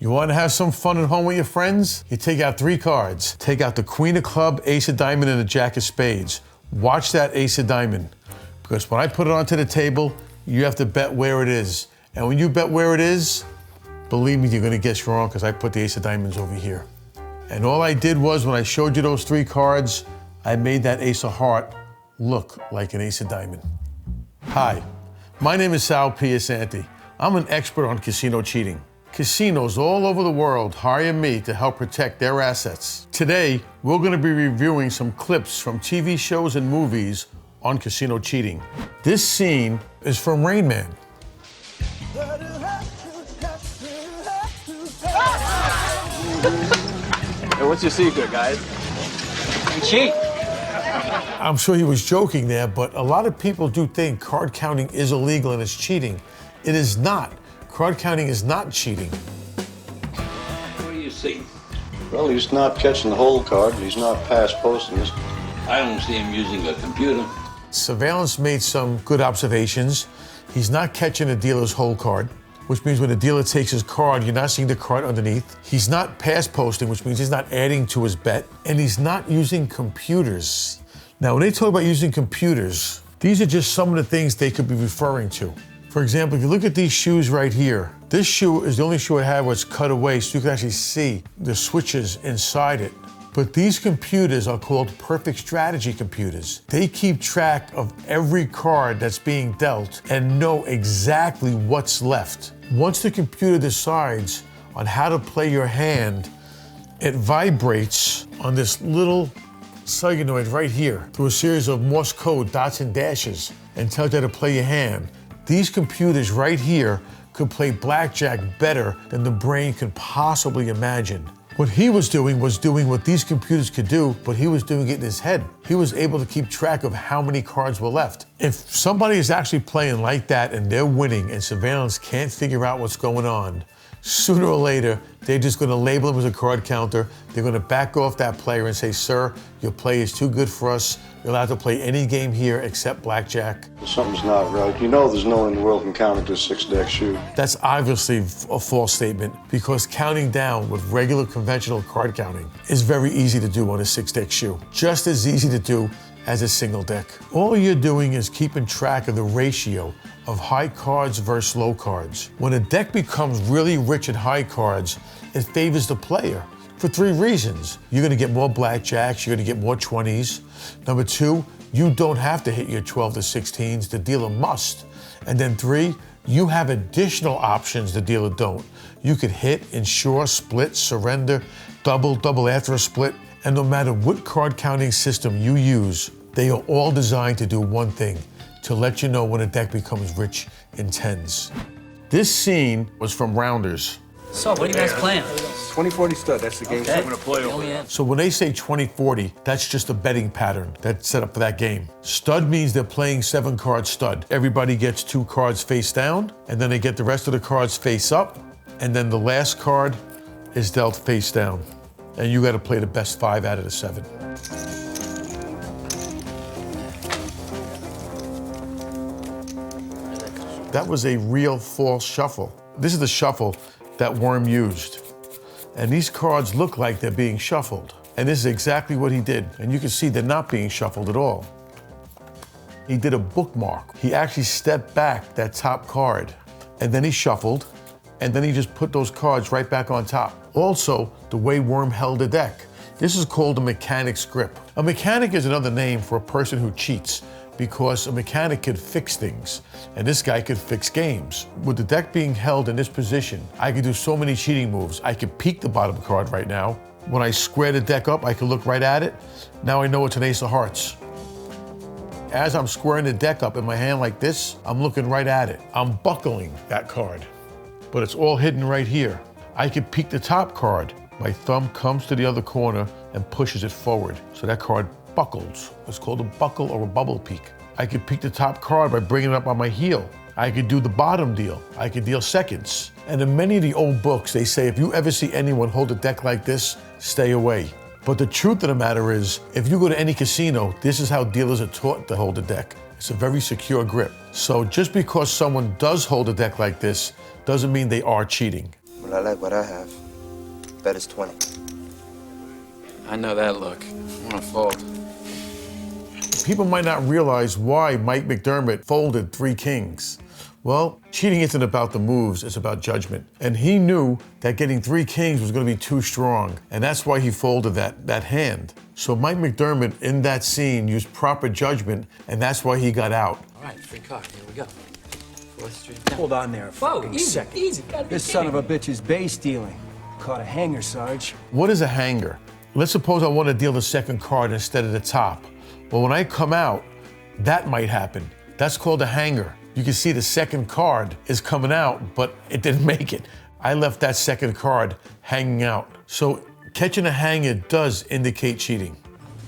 You want to have some fun at home with your friends? You take out 3 cards. Take out the Queen of Club, Ace of Diamond, and the Jack of Spades. Watch that Ace of Diamond. Because when I put it onto the table, you have to bet where it is. And when you bet where it is, believe me, you're going to guess wrong because I put the Ace of Diamonds over here. And all I did was, when I showed you those 3 cards, I made that Ace of Heart look like an Ace of Diamond. Hi, my name is Sal Piacente. I'm an expert on casino cheating. Casinos all over the world hire me to help protect their assets. Today, we're going to be reviewing some clips from TV shows and movies on casino cheating. This scene is from Rain Man. Hey, what's your secret, guys? You cheat. I'm sure he was joking there, but a lot of people do think card counting is illegal and it's cheating. It is not. Card counting is not cheating. What do you see? Well, he's not catching the whole card, and he's not past posting this. I don't see him using a computer. Surveillance made some good observations. He's not catching the dealer's whole card, which means when the dealer takes his card, you're not seeing the card underneath. He's not pass posting, which means he's not adding to his bet. And he's not using computers. Now, when they talk about using computers, these are just some of the things they could be referring to. For example, if you look at these shoes right here, this shoe is the only shoe I have where it's cut away so you can actually see the switches inside it. But these computers are called perfect strategy computers. They keep track of every card that's being dealt and know exactly what's left. Once the computer decides on how to play your hand, it vibrates on this little solenoid right here through a series of Morse code dots and dashes and tells you how to play your hand. These computers right here could play blackjack better than the brain could possibly imagine. What he was doing what these computers could do, but he was doing it in his head. He was able to keep track of how many cards were left. If somebody is actually playing like that and they're winning and surveillance can't figure out what's going on, sooner or later, they're just going to label him as a card counter. They're going to back off that player and say, sir, your play is too good for us. You're allowed to play any game here except blackjack. Something's not right. You know there's no one in the world can count into a 6-deck shoe. That's obviously a false statement because counting down with regular conventional card counting is very easy to do on a 6-deck shoe. Just as easy to do as a single deck. All you're doing is keeping track of the ratio of high cards versus low cards. When a deck becomes really rich at high cards, it favors the player for 3 reasons. You're gonna get more blackjacks, you're gonna get more 20s. Number 2, you don't have to hit your 12 to 16s, the dealer must. And then 3, you have additional options the dealer don't. You could hit, insure, split, surrender, double after a split. And no matter what card counting system you use, they are all designed to do one thing, to let you know when a deck becomes rich in 10s. This scene was from Rounders. So, what are you guys playing? 2040 stud, that's the game I'm gonna play over. So when they say 20-40, that's just a betting pattern that's set up for that game. Stud means they're playing 7-card stud. Everybody gets 2 cards face down, and then they get the rest of the cards face up, and then the last card is dealt face down. And you gotta play the best 5 out of the 7. That was a real false shuffle. This is the shuffle that Worm used. And these cards look like they're being shuffled. And this is exactly what he did. And you can see they're not being shuffled at all. He did a bookmark. He actually stepped back that top card, and then he shuffled, and then he just put those cards right back on top. Also, the way Worm held the deck. This is called a mechanic's grip. A mechanic is another name for a person who cheats, because a mechanic could fix things, and this guy could fix games. With the deck being held in this position, I could do so many cheating moves. I could peek the bottom card right now. When I square the deck up, I can look right at it. Now I know it's an Ace of Hearts. As I'm squaring the deck up in my hand like this, I'm looking right at it. I'm buckling that card, but it's all hidden right here. I could peek the top card. My thumb comes to the other corner and pushes it forward, so that card buckles. It's called a buckle or a bubble peek. I could peek the top card by bringing it up on my heel. I could do the bottom deal. I could deal seconds. And in many of the old books, they say if you ever see anyone hold a deck like this, stay away. But the truth of the matter is, if you go to any casino, this is how dealers are taught to hold a deck. It's a very secure grip. So just because someone does hold a deck like this, doesn't mean they are cheating. Well, I like what I have. Bet it's 20. I know that look. I want to fold. People might not realize why Mike McDermott folded 3 kings. Well, cheating isn't about the moves, it's about judgment. And he knew that getting 3 kings was going to be too strong, and that's why he folded that hand. So Mike McDermott, in that scene, used proper judgment, and that's why he got out. All right, free card. Here we go. 4th Street. Hold on there a fucking easy, second. easy. This son of a bitch is base stealing. Caught a hanger, Sarge. What is a hanger? Let's suppose I want to deal the second card instead of the top. Well, when I come out, that might happen. That's called a hanger. You can see the second card is coming out, but it didn't make it. I left that second card hanging out. So catching a hanger does indicate cheating.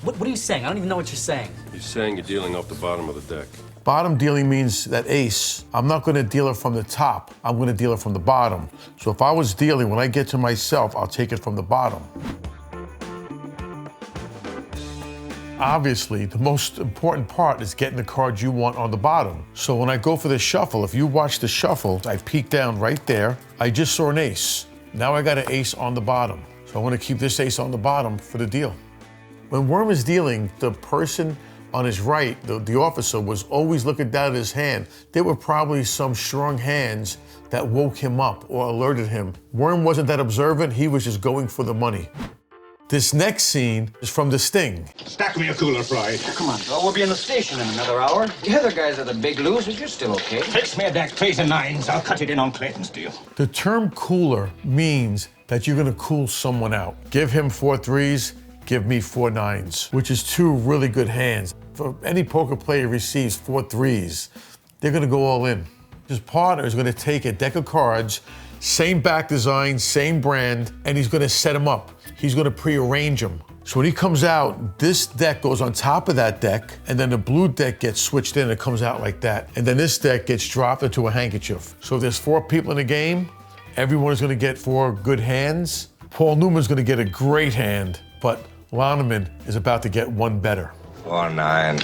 What are you saying? I don't even know what you're saying. He's saying you're dealing off the bottom of the deck. Bottom dealing means that ace, I'm not gonna deal it from the top, I'm gonna deal it from the bottom. So if I was dealing, when I get to myself, I'll take it from the bottom. Obviously, the most important part is getting the cards you want on the bottom. So when I go for the shuffle, if you watch the shuffle, I peek down right there, I just saw an ace. Now I got an ace on the bottom. So I want to keep this ace on the bottom for the deal. When Worm is dealing, the person on his right, the officer, was always looking down at his hand. There were probably some strong hands that woke him up or alerted him. Worm wasn't that observant, he was just going for the money. This next scene is from The Sting. Stack me a cooler, Fried. Come on, Bill. We'll be in the station in another hour. The other guys are the big losers. You're still okay. Fix me a deck, 3s and 9s. I'll cut it in on Clayton's deal. The term cooler means that you're gonna cool someone out. Give him 4 3s, give me 4 9s, which is 2 really good hands. If any poker player receives 4 3s, they're gonna go all in. His partner is gonna take a deck of cards, same back design, same brand, and he's gonna set them up. He's gonna pre-arrange them. So when he comes out, this deck goes on top of that deck, and then the blue deck gets switched in and it comes out like that. And then this deck gets dropped into a handkerchief. So if there's 4 people in the game, everyone is gonna get 4 good hands. Paul Newman's gonna get a great hand, but Loneman is about to get one better. 4 9.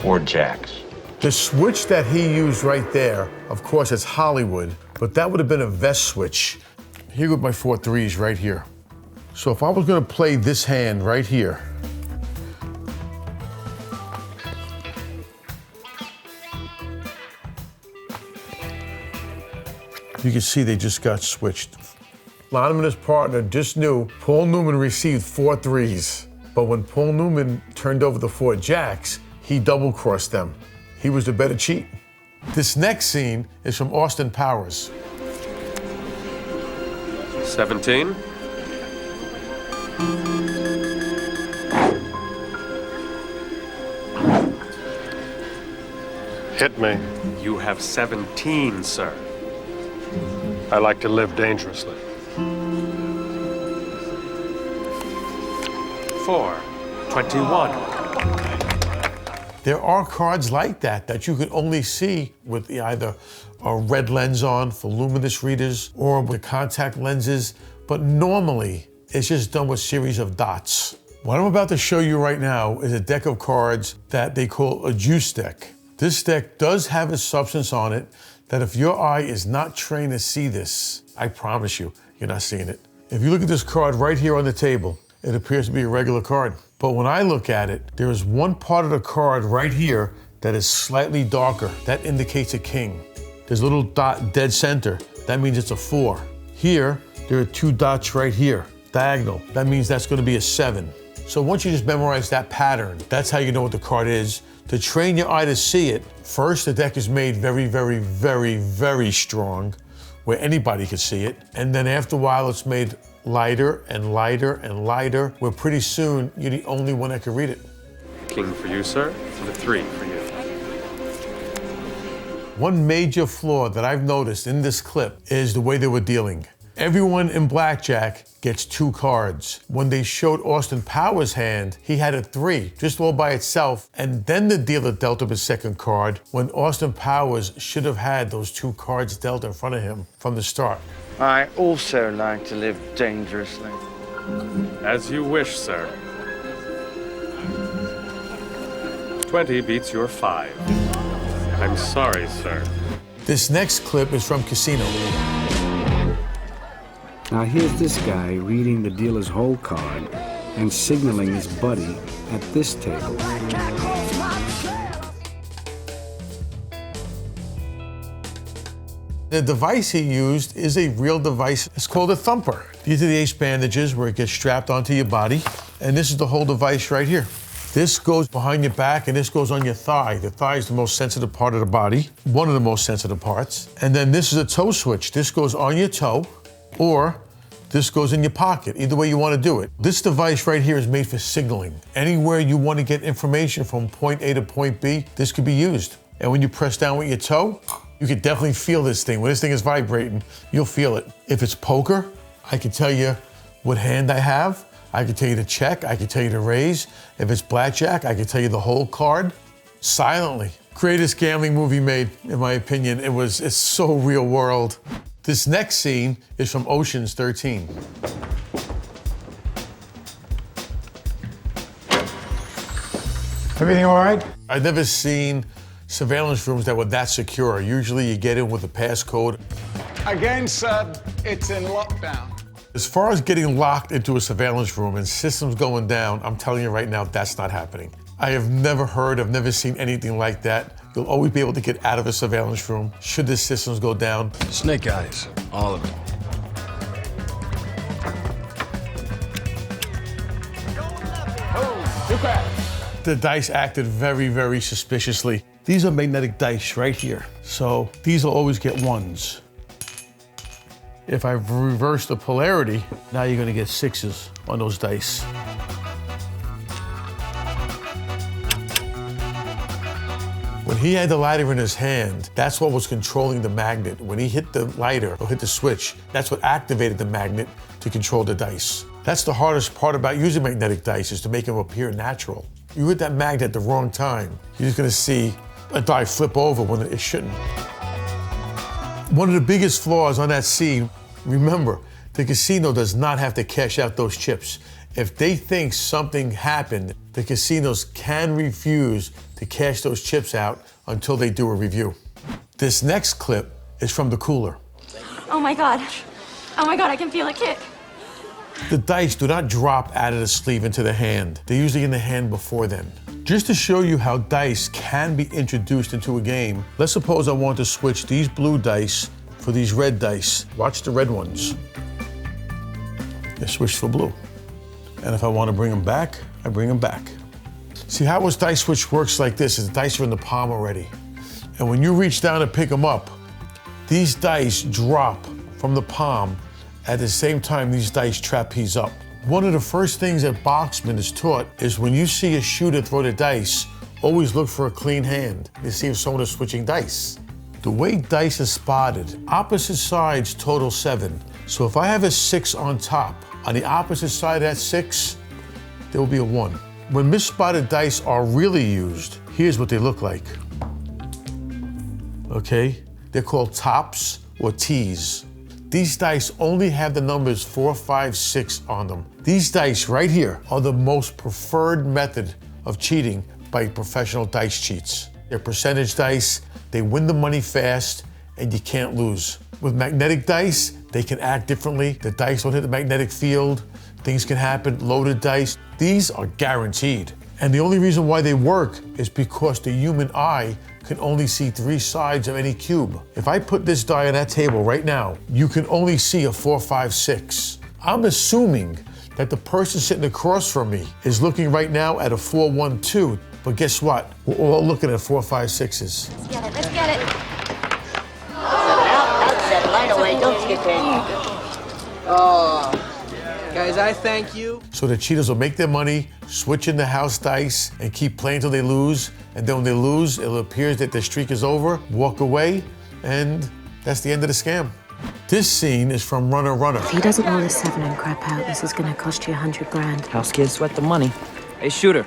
4 jacks. The switch that he used right there, of course, it's Hollywood, but that would have been a vest switch. Here go my 4 3s right here. So if I was gonna play this hand right here, you can see they just got switched. Loneman and his partner just knew Paul Newman received 4 3s, but when Paul Newman turned over the 4 jacks, he double-crossed them. He was the better cheat. This next scene is from Austin Powers. 17. Hit me. You have 17, sir. I like to live dangerously. 4. 21. There are cards like that you could only see with either a red lens on for luminous readers or with contact lenses, but normally it's just done with a series of dots. What I'm about to show you right now is a deck of cards that they call a juice deck. This deck does have a substance on it that if your eye is not trained to see this, I promise you, you're not seeing it. If you look at this card right here on the table, it appears to be a regular card. But when I look at it, there is one part of the card right here that is slightly darker. That indicates a king. There's a little dot dead center. That means it's a 4. Here, there are 2 dots right here, diagonal. That means that's gonna be a 7. So once you just memorize that pattern, that's how you know what the card is. To train your eye to see it, first the deck is made very, very, very, very strong, where anybody could see it. And then after a while, it's made lighter and lighter and lighter, where pretty soon you're the only one that can read it. King for you, sir, and a 3 for you. One major flaw that I've noticed in this clip is the way they were dealing. Everyone in blackjack gets 2 cards. When they showed Austin Powers' hand, he had a 3, just all by itself, and then the dealer dealt him his second card, when Austin Powers should have had those 2 cards dealt in front of him from the start. I also like to live dangerously. As you wish, sir. 20 beats your 5. I'm sorry, sir. This next clip is from Casino. Now here's this guy reading the dealer's hole card and signaling his buddy at this table. The device he used is a real device. It's called a thumper. These are the ace bandages where it gets strapped onto your body. And this is the whole device right here. This goes behind your back and this goes on your thigh. The thigh is the most sensitive part of the body, one of the most sensitive parts. And then this is a toe switch. This goes on your toe or this goes in your pocket, either way you want to do it. This device right here is made for signaling. Anywhere you want to get information from point A to point B, this could be used. And when you press down with your toe, you can definitely feel this thing. When this thing is vibrating, you'll feel it. If it's poker, I can tell you what hand I have. I can tell you to check. I can tell you to raise. If it's blackjack, I can tell you the whole card silently. Greatest gambling movie made, in my opinion. It's so real world. This next scene is from Ocean's 13. Everything all right? I've never seen surveillance rooms that were that secure. Usually you get in with a passcode. Again, sir, it's in lockdown. As far as getting locked into a surveillance room and systems going down, I'm telling you right now, that's not happening. I have never heard, I've never seen anything like that. You'll always be able to get out of a surveillance room should the systems go down. Snake eyes, all of them. The dice acted very, very suspiciously. These are magnetic dice right here. So these will always get ones. If I reverse the polarity, now you're gonna get sixes on those dice. When he had the lighter in his hand, that's what was controlling the magnet. When he hit the lighter or hit the switch, that's what activated the magnet to control the dice. That's the hardest part about using magnetic dice, is to make them appear natural. You hit that magnet at the wrong time, you're just gonna see a die flip over when it shouldn't. One of the biggest flaws on that scene, remember, the casino does not have to cash out those chips. If they think something happened, the casinos can refuse to cash those chips out until they do a review. This next clip is from the cooler. Oh my God. Oh my God, I can feel a kick. The dice do not drop out of the sleeve into the hand. They're usually in the hand before then. Just to show you how dice can be introduced into a game, let's suppose I want to switch these blue dice for these red dice. Watch the red ones. They're switched for blue. And if I want to bring them back, I bring them back. See how this dice switch works like this, is the dice are in the palm already. And when you reach down to pick them up, these dice drop from the palm at the same time these dice trapeze up. One of the first things that boxman is taught is when you see a shooter throw the dice, always look for a clean hand to see if someone is switching dice. The way dice is spotted, opposite sides total 7. So if I have a 6 on top, on the opposite side of that 6, there will be a 1. When misspotted dice are really used, here's what they look like. Okay? They're called tops or tees. These dice only have the numbers 4, 5, 6 on them. These dice right here are the most preferred method of cheating by professional dice cheats. They're percentage dice, they win the money fast, and you can't lose. With magnetic dice, they can act differently. The dice don't hit the magnetic field. Things can happen, loaded dice. These are guaranteed. And the only reason why they work is because the human eye can only see 3 sides of any cube. If I put this die on that table right now, you can only see a 4, 5, 6. I'm assuming that the person sitting across from me is looking right now at a 4, 1, 2. But guess what? We're all looking at 4, 5, 6s. Let's get it, let's get it. That's it, right away, don't skip it. Oh, guys, I thank you. So the cheaters will make their money, switch in the house dice, and keep playing till they lose. And then when they lose, it appears that their streak is over, walk away, and that's the end of the scam. This scene is from Runner Runner. If he doesn't roll a 7 and crap out, this is gonna cost you 100 grand. House kids sweat the money. Hey, shooter.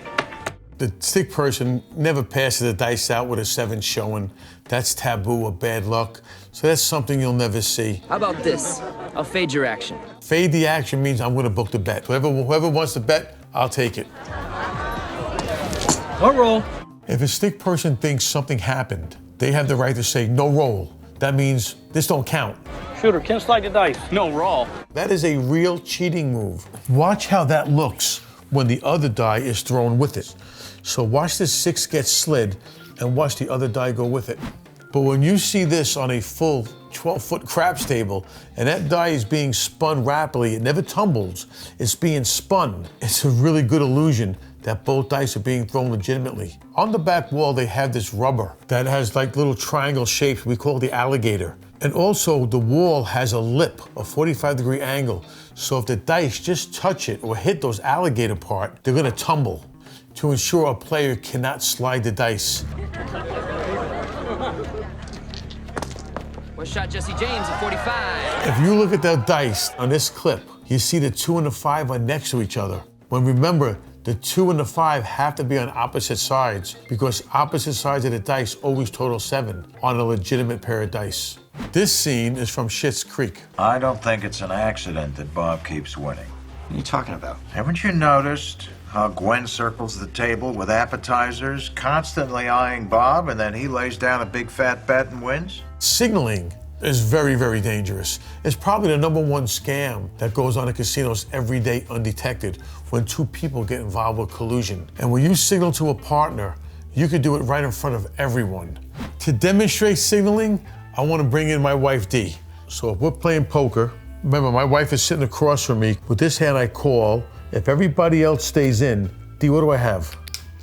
The stick person never passes the dice out with a 7 showing. That's taboo or bad luck. So that's something you'll never see. How about this? I'll fade your action. Fade the action means I'm gonna book the bet. Whoever wants to bet, I'll take it. Or roll. If a stick person thinks something happened, they have the right to say no roll. that means this don't count. Shooter, can't slide the dice. No roll. That is a real cheating move. Watch how that looks when the other die is thrown with it. So watch this 6 get slid and watch the other die go with it. But when you see this on a full 12-foot craps table and that die is being spun rapidly, it never tumbles, it's being spun. It's a really good illusion that both dice are being thrown legitimately. On the back wall, they have this rubber that has like little triangle shapes. We call it the alligator. And also the wall has a lip, a 45-degree angle. So if the dice just touch it or hit those alligator part, they're gonna tumble to ensure a player cannot slide the dice. What shot Jesse James at 45? If you look at the dice on this clip, you see the 2 and the 5 are next to each other. When remember, the 2 and the 5 have to be on opposite sides because opposite sides of the dice always total 7 on a legitimate pair of dice. This scene is from Schitt's Creek. I don't think it's an accident that Bob keeps winning. What are you talking about? Haven't you noticed how Gwen circles the table with appetizers, constantly eyeing Bob, and then he lays down a big fat bet and wins? Signaling is very, very dangerous. It's probably the #1 scam that goes on in casinos every day undetected when 2 people get involved with collusion. And when you signal to a partner, you could do it right in front of everyone. To demonstrate signaling, I want to bring in my wife, Dee. So if we're playing poker, remember my wife is sitting across from me. With this hand, I call. If everybody else stays in, Dee, what do I have?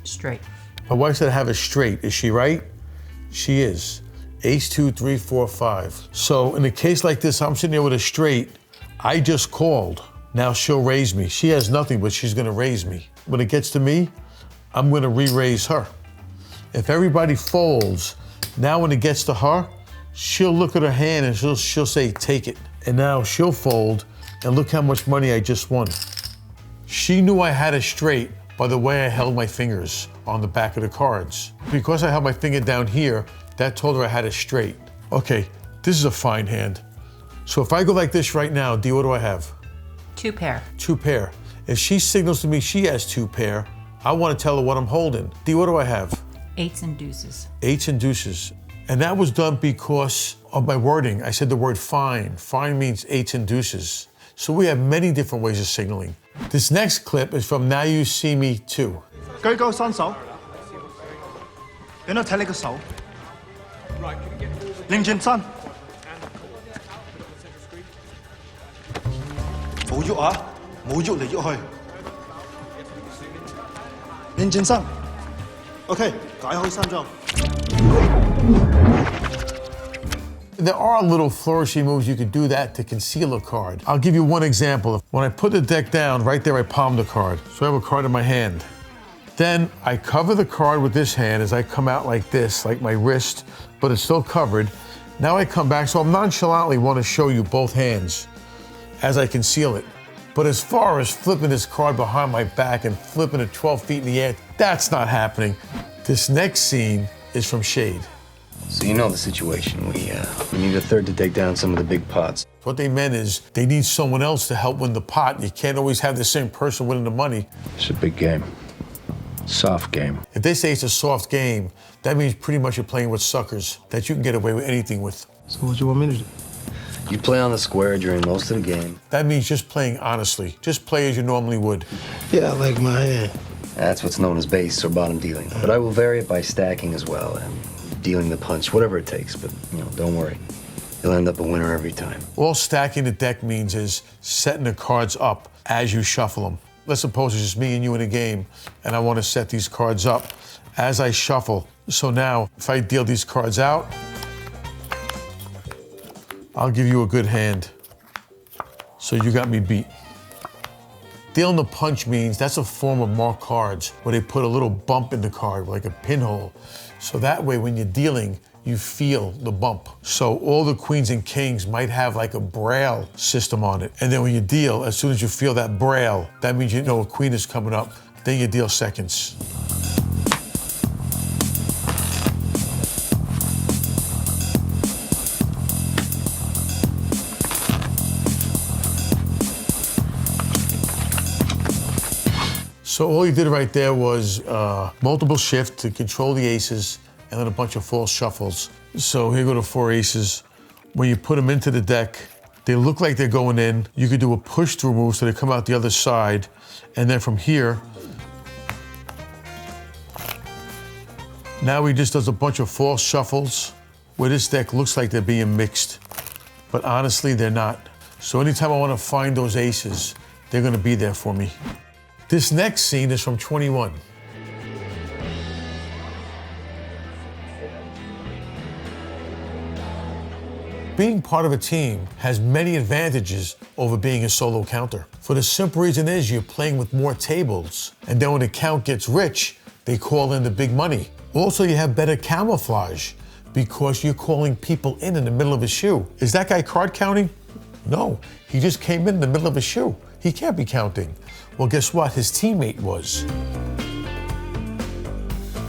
Straight. My wife said I have a straight. Is she right? She is. Ace, 2, 3, 4, 5. So in a case like this, I'm sitting there with a straight. I just called. Now she'll raise me. She has nothing, but she's gonna raise me. When it gets to me, I'm gonna re-raise her. If everybody folds, now when it gets to her, she'll look at her hand and she'll say, take it. And now she'll fold, and look how much money I just won. She knew I had a straight by the way I held my fingers on the back of the cards. Because I held my finger down here, that told her I had a straight. Okay, this is a fine hand. So if I go like this right now, Dee, what do I have? 2 pair. 2 pair. If she signals to me she has 2 pair, I want to tell her what I'm holding. Dee, what do I have? 8s and deuces. 8s and deuces. And that was done because of my wording. I said the word fine. Fine means 8s and deuces. So we have many different ways of signaling. This next clip is from Now You See Me 2. 舉高雙手，俾我睇你個手，擰轉身，冇喐啊，冇喐嚟喐去，擰轉身 ，OK， 解開衫裝。 There are little flourishing moves you could do that to conceal a card. I'll give you one example. When I put the deck down, right there I palm the card. So I have a card in my hand. Then I cover the card with this hand as I come out like this, like my wrist, but it's still covered. Now I come back, so I nonchalantly want to show you both hands as I conceal it. But as far as flipping this card behind my back and flipping it 12 feet in the air, that's not happening. This next scene is from Shade. So you know the situation. We need a third to take down some of the big pots. What they meant is they need someone else to help win the pot. You can't always have the same person winning the money. It's a big game. Soft game. If they say it's a soft game, that means pretty much you're playing with suckers that you can get away with anything with. So what do you want me to do? You play on the square during most of the game. That means just playing honestly. Just play as you normally would. Yeah, I like my hand. That's what's known as base or bottom dealing. But I will vary it by stacking as well, and dealing the punch, whatever it takes. But, don't worry. You'll end up a winner every time. All stacking the deck means is setting the cards up as you shuffle them. Let's suppose it's just me and you in a game, and I want to set these cards up as I shuffle. So now, if I deal these cards out, I'll give you a good hand. So you got me beat. Dealing the punch means that's a form of marked cards where they put a little bump in the card, like a pinhole. So that way, when you're dealing, you feel the bump. So all the queens and kings might have like a braille system on it. And then when you deal, as soon as you feel that braille, that means you know a queen is coming up. Then you deal seconds. So all you did right there was multiple shift to control the aces and then a bunch of false shuffles. So here go the 4 aces. When you put them into the deck, they look like they're going in. You could do a push-through move so they come out the other side. And then from here, now he just does a bunch of false shuffles where this deck looks like they're being mixed. But honestly, they're not. So anytime I want to find those aces, they're going to be there for me. This next scene is from 21. Being part of a team has many advantages over being a solo counter. For the simple reason is you're playing with more tables, and then when the count gets rich, they call in the big money. Also, you have better camouflage because you're calling people in the middle of a shoe. Is that guy card counting? No, he just came in the middle of a shoe. He can't be counting. Well, guess what? His teammate was.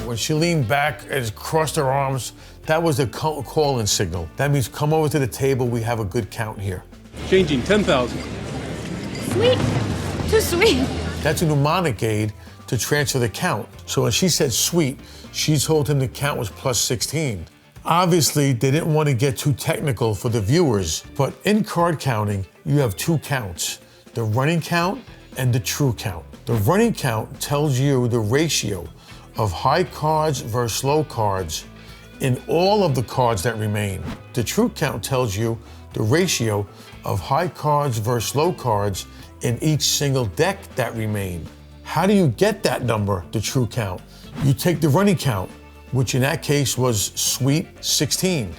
When she leaned back and crossed her arms, that was the call-in signal. That means come over to the table, we have a good count here. Changing 10,000. Sweet. Too sweet. That's a mnemonic aid to transfer the count. So when she said sweet, she told him the count was plus 16. Obviously, they didn't want to get too technical for the viewers, but in card counting, you have two counts, the running count and the true count. The running count tells you the ratio of high cards versus low cards in all of the cards that remain. The true count tells you the ratio of high cards versus low cards in each single deck that remain. How do you get that number, the true count? You take the running count, which in that case was sweet 16,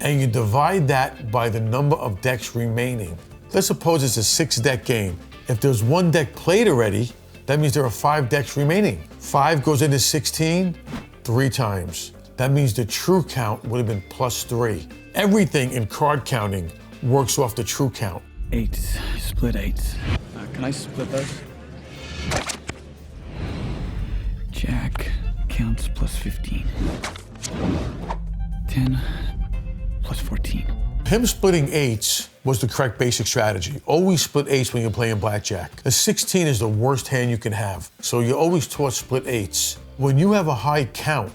and you divide that by the number of decks remaining. Let's suppose it's a 6-deck game. If there's one deck played already, that means there are 5 decks remaining. 5 goes into 16 3 times. That means the true count would have been plus 3. Everything in card counting works off the true count. 8s, split 8s. Can I split those? Jack counts plus 15. 10 plus 14. Him splitting 8s was the correct basic strategy. Always split 8s when you're playing blackjack. A 16 is the worst hand you can have, so you're always taught split 8s. When you have a high count,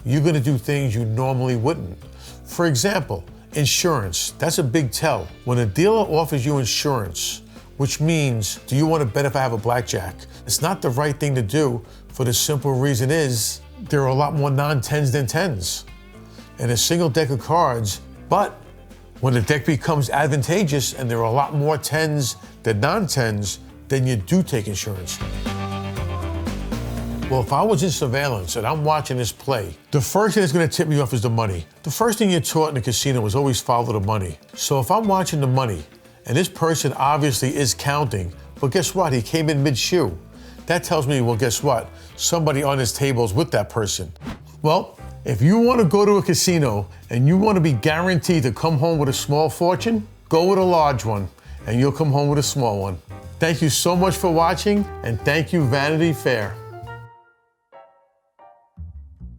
you're gonna do things you normally wouldn't. For example, insurance, that's a big tell. When a dealer offers you insurance, which means, do you wanna bet if I have a blackjack? It's not the right thing to do for the simple reason is, there are a lot more non-10s than 10s in a single deck of cards, but when the deck becomes advantageous and there are a lot more 10s than non-10s, then you do take insurance. Well, if I was in surveillance and I'm watching this play, the first thing that's gonna tip me off is the money. The first thing you're taught in the casino is always follow the money. So if I'm watching the money, and this person obviously is counting, but guess what? He came in mid-shoe. That tells me, well, guess what? Somebody on his table is with that person. Well, if you want to go to a casino and you want to be guaranteed to come home with a small fortune, go with a large one and you'll come home with a small one. Thank you so much for watching, and thank you, Vanity Fair.